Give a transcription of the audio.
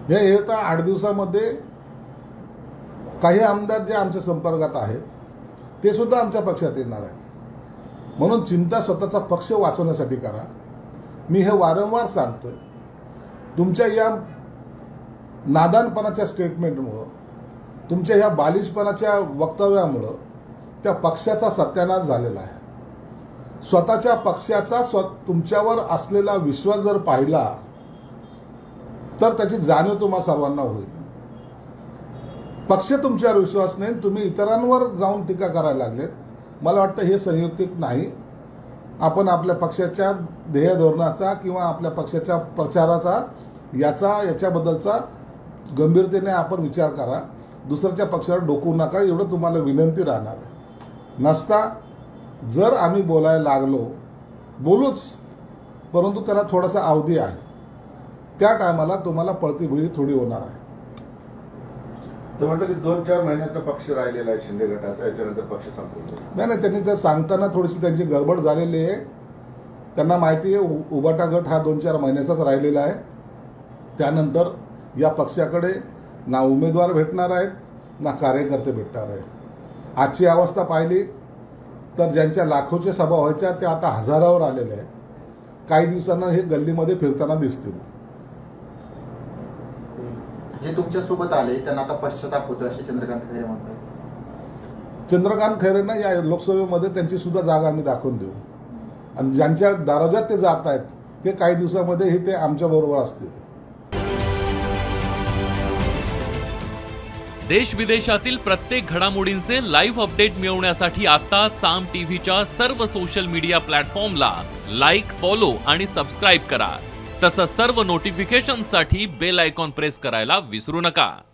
हे येत्या 8 दिवसामध्ये काही आमदार जे आमच्या संपर्कात आहेत ते सुद्धा आमच्या पक्षात येणार आहेत. म्हणून चिंता स्वतःचा पक्ष वाचवण्यासाठी करा. मी हे वारंवार सांगतोय. तुमच्या या नादानपणाच्या स्टेटमेंटमुळं, तुमच्या ह्या बालिशपणाच्या वक्तव्यामुळं त्या पक्षाचा सत्यानाश झालेला आहे. स्वतःच्या पक्षाचा तुमच्यावर असलेला विश्वास जर पाहिला तर त्याची जाणीव तुम्हा सर्वांना होईल. पक्ष तुमच्यावर विश्वास नाही, तुम्ही इतरांवर जाऊन टीका करायला लागलेत. मला वाटतं हे संयुक्तिक नाही. आपण आपल्या पक्षाच्या ध्येय धोरणाचा किंवा आपल्या पक्षाच्या प्रचाराचा याच्याबद्दलचा गंभीरतेने आपण विचार करा. दुसऱ्याच्या पक्षावर डोकू नका, एवढं तुम्हाला विनंती राहणार आहे. नसता जर आम्ही बोलायला लागलो, बोलूच, परंतु त्याला थोडासा अवधी आहे. त्या टायमाला तुम्हाला पळती भुई थोडी होणार आहे. तर म्हटलं की 2-4 महिन्याचा पक्ष राहिलेला आहे शिंदे गटाचा, याच्यानंतर पक्ष संपला. नाही, त्यांनी तर सांगताना थोडीशी त्यांची गडबड झालेली आहे. त्यांना माहिती आहे उभाटा गट हा 2-4 महिन्याचाच राहिलेला आहे. त्यानंतर या पक्षाकडे ना उमेदवार भेटणार आहेत ना कार्यकर्ते भेटणार आहेत. आजची अवस्था पाहिली तर ज्यांच्या लाखोच्या सभा व्हायच्या त्या आता हजारावर आलेल्या आहेत. काही दिवसांना हे गल्लीमध्ये फिरताना दिसतील. जे तुमच्या सोबत आले त्यांना आता पश्चाताप होतो असे चंद्रकांत खैरे म्हणतात. चंद्रकांत खैरेंना या लोकसभेमध्ये त्यांची सुद्धा जागा आम्ही दाखवून देऊ. आणि ज्यांच्या दारोज्यात ते जात आहेत ते काही दिवसामध्ये हे ते आमच्याबरोबर असतील. देश विदेशातील प्रत्येक घडामोडींचे लाईव्ह अपडेट मिळवण्यासाठी आता साम टीव्हीच्या सर्व सोशल मीडिया प्लॅटफॉर्मला लाईक, फॉलो आणि सबस्क्राईब करा. तसंच सर्व नोटिफिकेशनसाठी बेल आयकॉन प्रेस करायला विसरू नका.